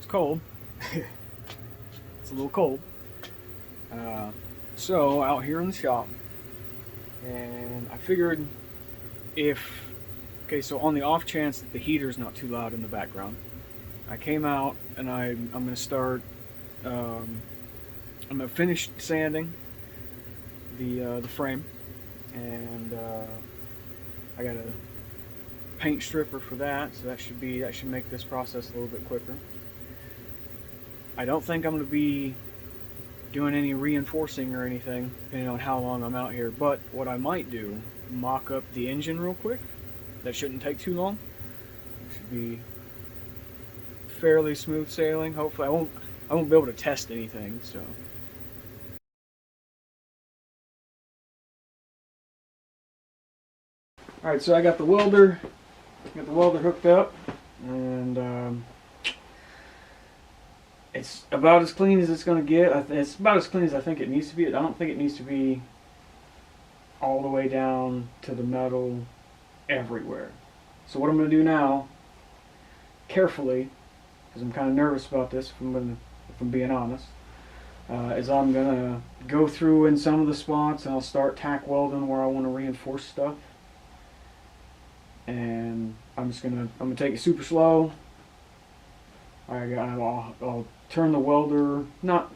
It's cold. It's a little cold. So out here in the shop, and I figured so on the off chance that the heater's not too loud in the background, I came out and I'm going to start, I'm going to finish sanding the frame, and I got a paint stripper for that, so that should make this process a little bit quicker. I don't think I'm going to be doing any reinforcing or anything, depending on how long I'm out here, but what I might do, mock up the engine real quick. That shouldn't take too long. It should be fairly smooth sailing. Hopefully I won't be able to test anything, so. Alright, so I got the welder hooked up, and it's about as clean as it's going to get. It's about as clean as I think it needs to be. I don't think it needs to be all the way down to the metal everywhere. So what I'm going to do now, carefully, because I'm kind of nervous about this, if I'm being honest, is I'm going to go through in some of the spots and I'll start tack welding where I want to reinforce stuff. And I'm gonna take it super slow. I'll turn the welder not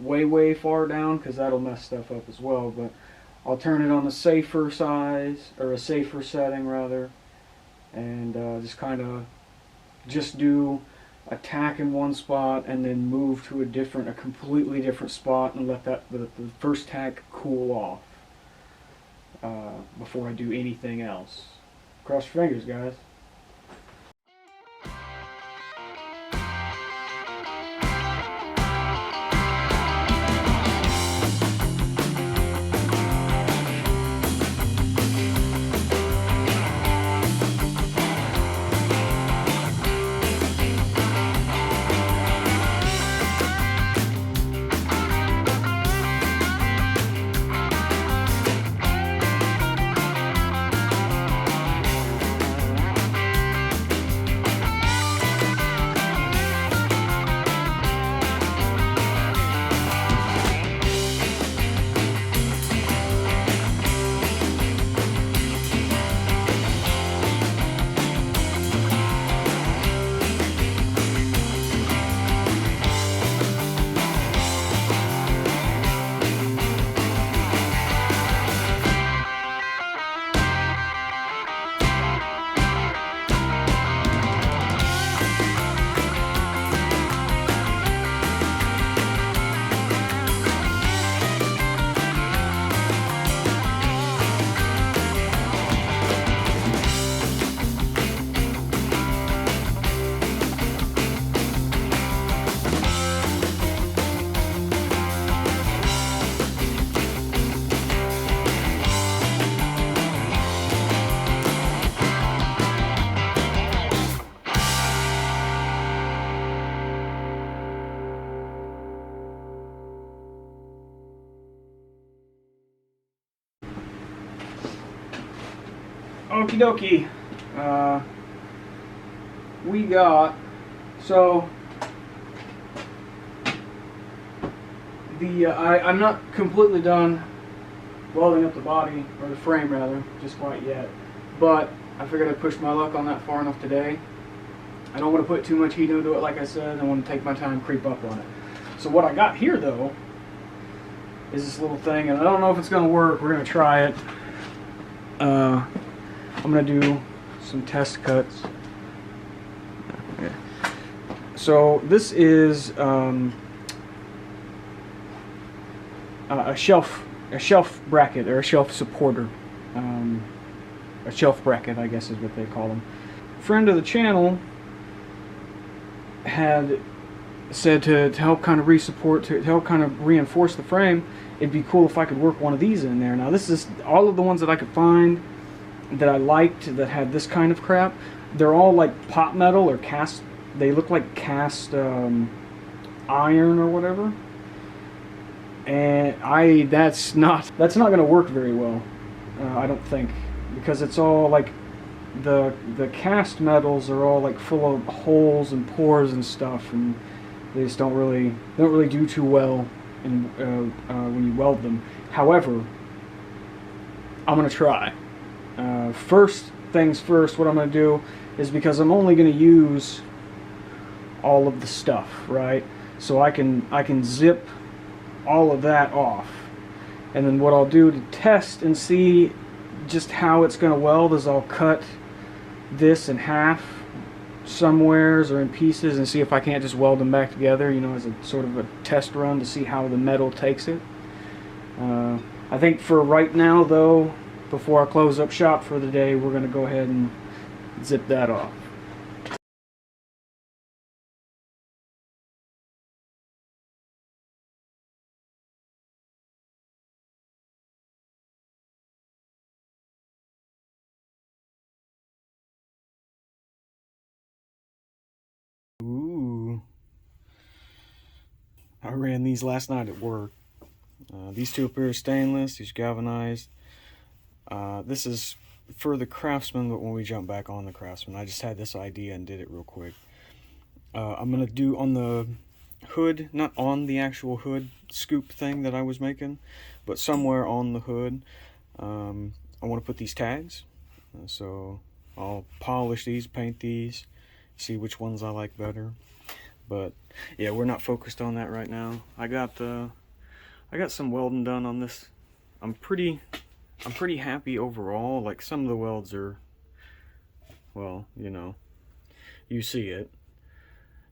way far down, because that'll mess stuff up as well, but I'll turn it on the safer size, or a safer setting rather, and just do a tack in one spot and then move to a completely different spot and let the first tack cool off before I do anything else. Cross your fingers, guys. Okie dokie. We got, so I'm not completely done welding up the body, or the frame rather, just quite yet, but I figured I'd push my luck on that far enough today. I don't want to put too much heat into it, like I said. I want to take my time, creep up on it. So what I got here though is this little thing, and I don't know if it's going to work. We're going to try it. I'm going to do some test cuts. Okay. So this is a shelf bracket, or a shelf supporter. A shelf bracket, I guess is what they call them. Friend of the channel had said to help kind of re-support, to help kind of reinforce the frame, it'd be cool if I could work one of these in there. Now this is all of the ones that I could find that I liked that had this kind of crap. They're all like pot metal or cast. They look like cast iron or whatever. And that's not going to work very well. I don't think, because it's all like the cast metals are all like full of holes and pores and stuff, and they just don't really do too well when you weld them. However, I'm gonna try. First things first, what I'm gonna do is, because I'm only gonna use all of the stuff, right? So I can zip all of that off, and then what I'll do to test and see just how it's gonna weld is I'll cut this in half somewheres or in pieces and see if I can't just weld them back together, you know, as a sort of a test run to see how the metal takes it. I think for right now though, before I close up shop for the day, we're going to go ahead and zip that off. Ooh. I ran these last night at work. These two pair of stainless, these galvanized. This is for the Craftsman, but when we jump back on the Craftsman, I just had this idea and did it real quick. I'm going to do on the hood, not on the actual hood scoop thing that I was making, but somewhere on the hood, I want to put these tags. So I'll polish these, paint these, see which ones I like better. But yeah, we're not focused on that right now. I got some welding done on this. I'm pretty happy overall. Like, some of the welds are, well, you know, you see it.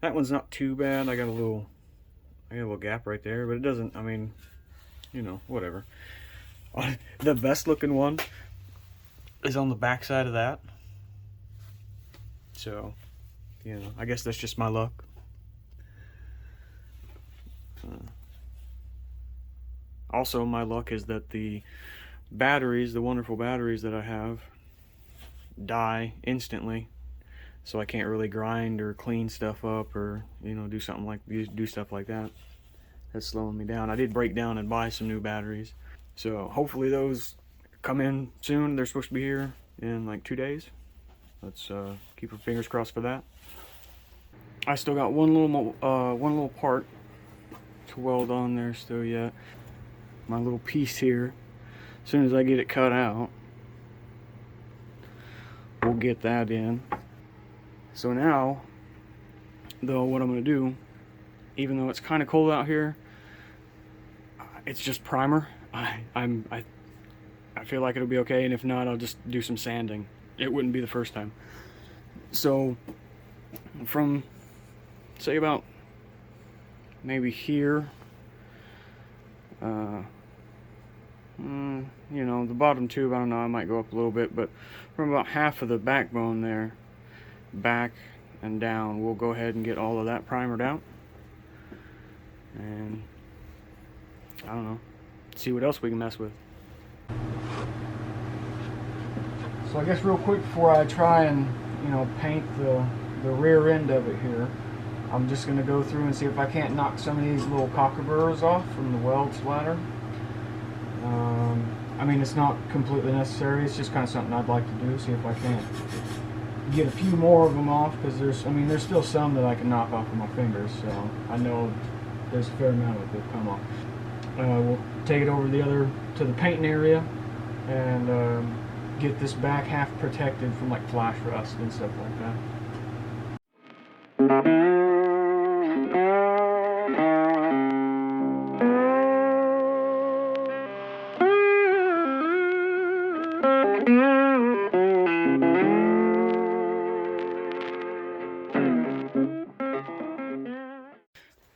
That one's not too bad. I got a little gap right there, but it doesn't, I mean, you know, whatever. The best looking one is on the back side of that. So, you know, I guess that's just my luck. Also, my luck is that the batteries, the wonderful batteries that I have, die instantly, so I can't really grind or clean stuff up or, you know, do stuff like that. That's slowing me down. I did break down and buy some new batteries, so hopefully those come in soon. They're supposed to be here in like 2 days. Let's keep our fingers crossed for that. I still got one little part to weld on there still yet. My little piece here. As soon as I get it cut out, we'll get that in. So now, though, what I'm going to do, even though it's kind of cold out here, it's just primer. I feel like it'll be okay, and if not, I'll just do some sanding. It wouldn't be the first time. So, from, say, about maybe here, you know, the bottom tube, I don't know, I might go up a little bit, but from about half of the backbone there, back and down, we'll go ahead and get all of that primered out, and I don't know, see what else we can mess with. So I guess real quick before I try and, you know, paint the rear end of it here, I'm just going to go through and see if I can't knock some of these little cockaburrs off from the weld splatter. I mean, it's not completely necessary, it's just kind of something I'd like to do, see if I can't get a few more of them off, because there's still some that I can knock off with my fingers, so I know there's a fair amount of it that come off. We'll take it over to the painting area and get this back half protected from like flash rust and stuff like that.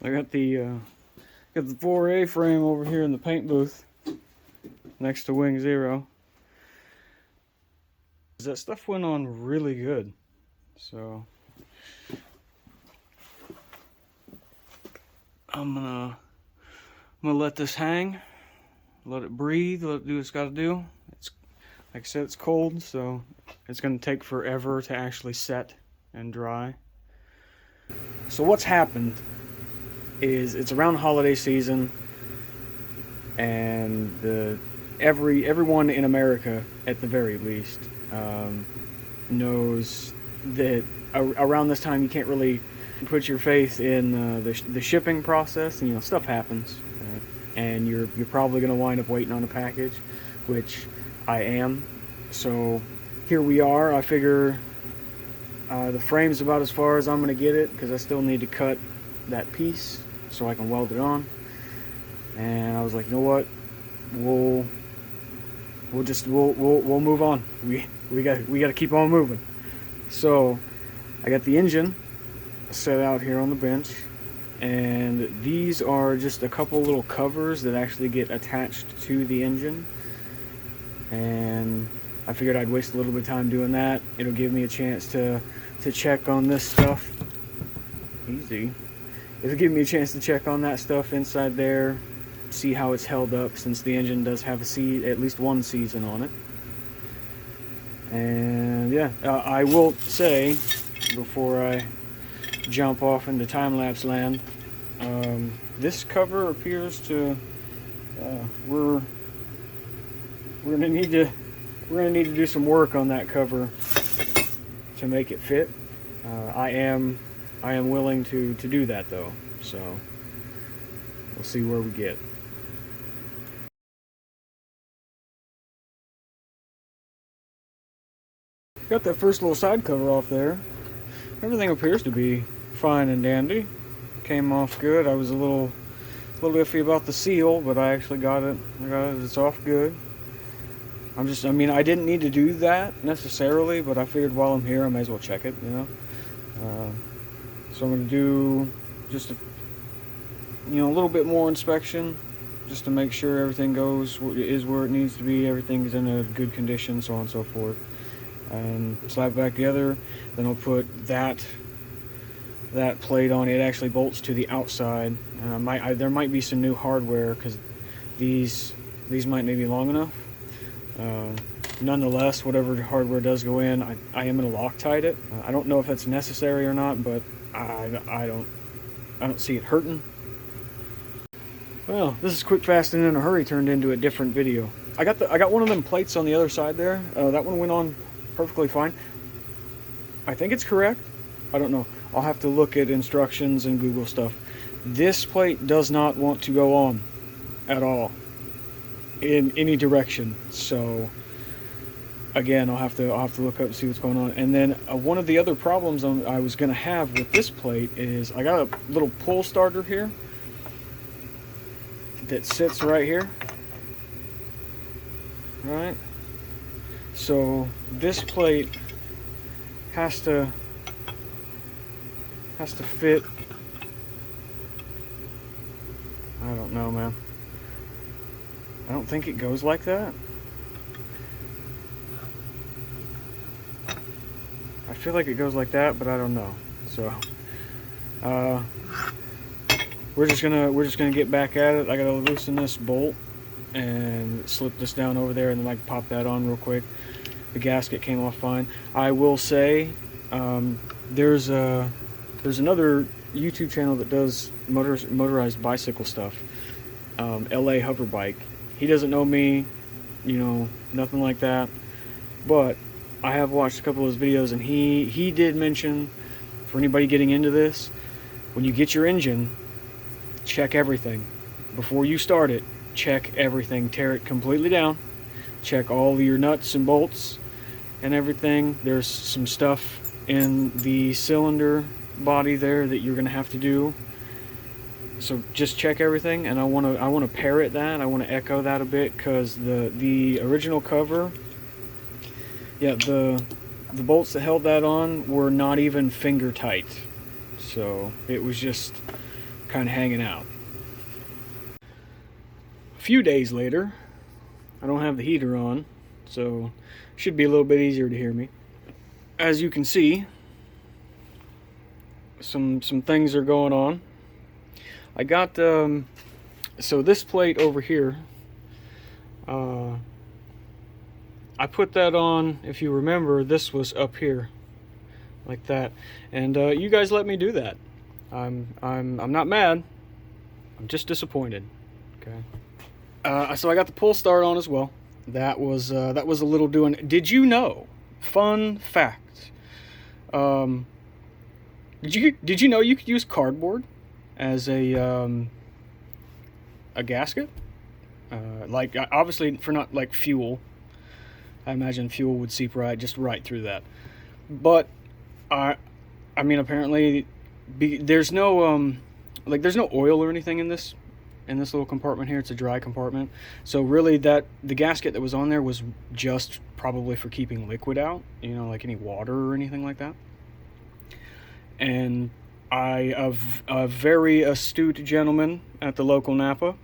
I got the 4A frame over here in the paint booth next to Wing Zero. That stuff went on really good, so I'm gonna let this hang, let it breathe, let it do what it's got to do. It's, like I said, it's cold, so it's gonna take forever to actually set and dry. So what's happened is, it's around the holiday season, and everyone in America, at the very least, knows that around this time you can't really put your faith in the shipping process, and stuff happens, and you're probably going to wind up waiting on a package, which I am. So here we are. I figure the frame's about as far as I'm going to get it, because I still need to cut that piece so I can weld it on. And I was like, you know what, we'll move on. We got to keep on moving. So I got the engine set out here on the bench, and these are just a couple little covers that actually get attached to the engine, and I figured I'd waste a little bit of time doing that. It'll give me a chance to check on this stuff. Easy. It'll give me a chance to check on that stuff inside there, see how it's held up, since the engine does have at least one season on it. And yeah, I will say, before I jump off into time-lapse land, this cover appears to we're gonna need to do some work on that cover to make it fit. I am willing to do that though, so we'll see where we get. Got that first little side cover off there. Everything appears to be fine and dandy. Came off good. I was a little iffy about the seal, but I actually got it. It's off good. I didn't need to do that necessarily, but I figured while I'm here, I may as well check it, So I'm going to do just a little bit more inspection, just to make sure everything is where it needs to be, everything's in a good condition, so on and so forth. And slap it back together. Then I'll put that plate on. It actually bolts to the outside. There might be some new hardware, because these might not be long enough. Nonetheless, whatever hardware does go in, I am going to Loctite it. I don't know if that's necessary or not, but I don't see it hurting. Well, this is quick, fast, and in a hurry turned into a different video. I got one of them plates on the other side there. That one went on perfectly fine. I think it's correct. I don't know. I'll have to look at instructions and Google stuff. This plate does not want to go on at all in any direction. So again, I'll have to look up and see what's going on. And then one of the other problems I was going to have with this plate is I got a little pull starter here that sits right here. Right? So this plate has to fit. I don't know, man. I don't think it goes like that. I feel like it goes like that, but I don't know. So we're just gonna get back at it. I gotta loosen this bolt and slip this down over there, and then I can pop that on real quick. The gasket came off fine. I will say, there's another YouTube channel that does motorized bicycle stuff. LA Hover Bike. He doesn't know me, nothing like that. But I have watched a couple of his videos, and he did mention, for anybody getting into this, when you get your engine, check everything. Before you start it, check everything. Tear it completely down. Check all your nuts and bolts and everything. There's some stuff in the cylinder body there that you're gonna have to do. So just check everything, and I want to parrot that. I want to echo that a bit, because the original cover, yeah, the bolts that held that on were not even finger tight, so it was just kind of hanging out. A few days later, I don't have the heater on, so it should be a little bit easier to hear me. As you can see, some things are going on. I got so this plate over here, I put that on. If you remember, this was up here like that, and you guys let me do that. I'm not mad, I'm just disappointed. Okay. So I got the pull start on as well. That was a little doing. Did you know fun fact. Did you know you could use cardboard as a gasket? Like obviously for not like fuel. I imagine fuel would seep right through that. But I mean apparently there's no there's no oil or anything in this little compartment here. It's a dry compartment. So really the gasket that was on there was just probably for keeping liquid out, you know, like any water or anything like that. And a very astute gentleman at the local Napa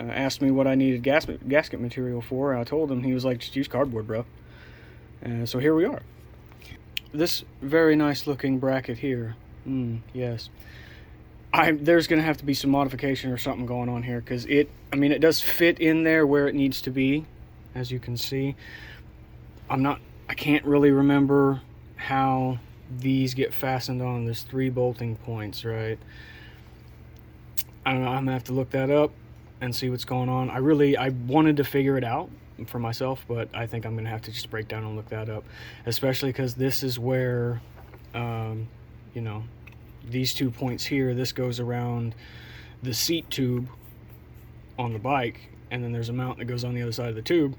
asked me what I needed gasket material for, and I told him. He was like, just use cardboard, bro. And so here we are. This very nice looking bracket here, yes. There's going to have to be some modification or something going on here, because it does fit in there where it needs to be, as you can see. I can't really remember how these get fastened on. There's 3 bolting points, right? I don't know, I'm going to have to look that up and see what's going on. I wanted to figure it out for myself, but I think I'm going to have to just break down and look that up, especially because this is where, you know, these 2 points here, this goes around the seat tube on the bike, and then there's a mount that goes on the other side of the tube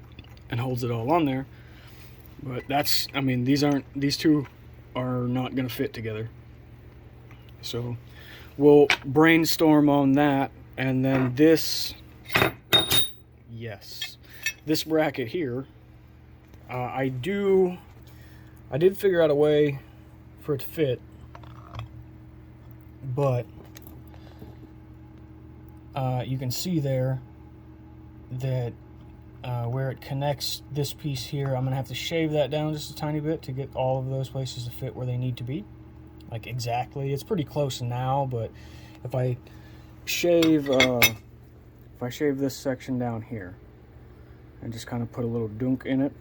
and holds it all on there. But that's, I mean, these two are not going to fit together. So we'll brainstorm on that. And then this bracket here, I did figure out a way for it to fit, but you can see there that where it connects this piece here, I'm gonna have to shave that down just a tiny bit to get all of those places to fit where they need to be, like exactly. It's pretty close now, but if I shave this section down here and just kind of put a little dunk in it,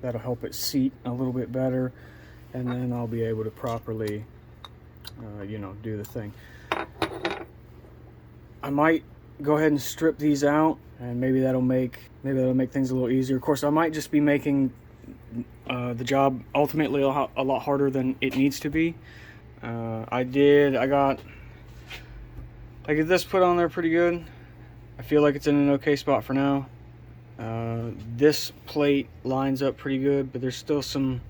that'll help it seat a little bit better, and then I'll be able to properly you know, do the thing. I might go ahead and strip these out, and maybe that'll make things a little easier. Of course, I might just be making the job ultimately a lot harder than it needs to be. I got this put on there pretty good. I feel like it's in an okay spot for now. This plate lines up pretty good, but there's still some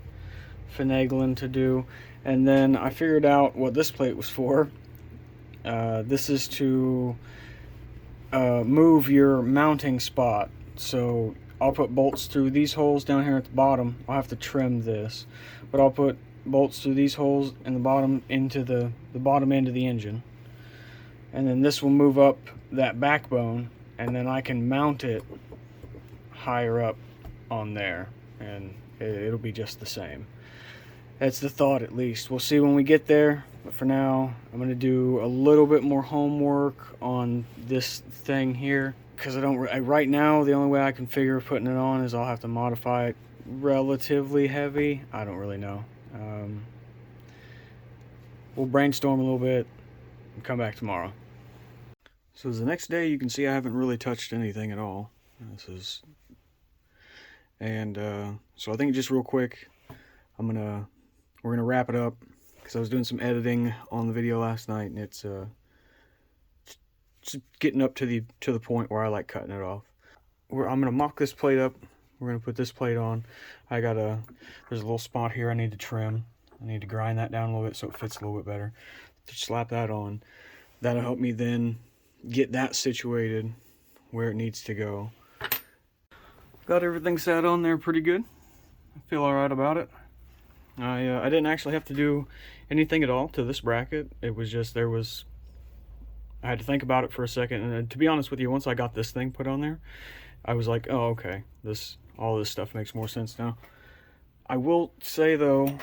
finagling to do. And then I figured out what this plate was for. This is to move your mounting spot. So I'll put bolts through these holes down here at the bottom. I'll have to trim this, but I'll put bolts through these holes in the bottom into the bottom end of the engine. And then this will move up that backbone, and then I can mount it higher up on there, and it'll be just the same. That's the thought, at least. We'll see when we get there, but for now I'm going to do a little bit more homework on this thing here, because right now the only way I can figure putting it on is I'll have to modify it relatively heavy. I don't really know. We'll brainstorm a little bit and come back tomorrow. So the next day, you can see I haven't really touched anything at all. So I think just real quick, we're gonna wrap it up, because I was doing some editing on the video last night, and it's just getting up to the point where I like cutting it off. I'm gonna mock this plate up. We're gonna put this plate on. There's a little spot here I need to trim. I need to grind that down a little bit so it fits a little bit better. Just slap that on. That'll help me then get that situated where it needs to go. Got everything set on there pretty good. I feel alright about it. I didn't actually have to do anything at all to this bracket. It was just, I had to think about it for a second, and to be honest with you, once I got this thing put on there, I was like, oh, okay, all this stuff makes more sense now. I will say though,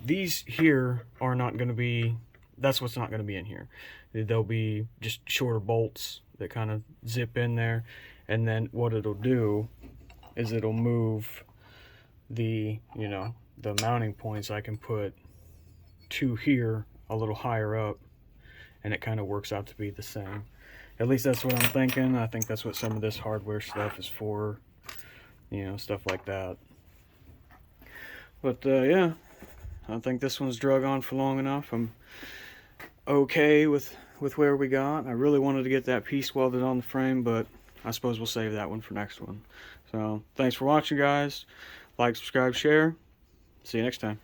these here are not going to be, that's what's not going to be in here. They'll be just shorter bolts that kind of zip in there, and then what it'll do is it'll move the mounting points. I can put 2 here a little higher up, and it kind of works out to be the same. At least that's what I'm thinking. I think that's what some of this hardware stuff is for, stuff like that. But yeah, I think this one's drug on for long enough. I'm okay with where we got. I really wanted to get that piece welded on the frame, but I suppose we'll save that one for next one. So thanks for watching, guys. Like, subscribe, share. See you next time.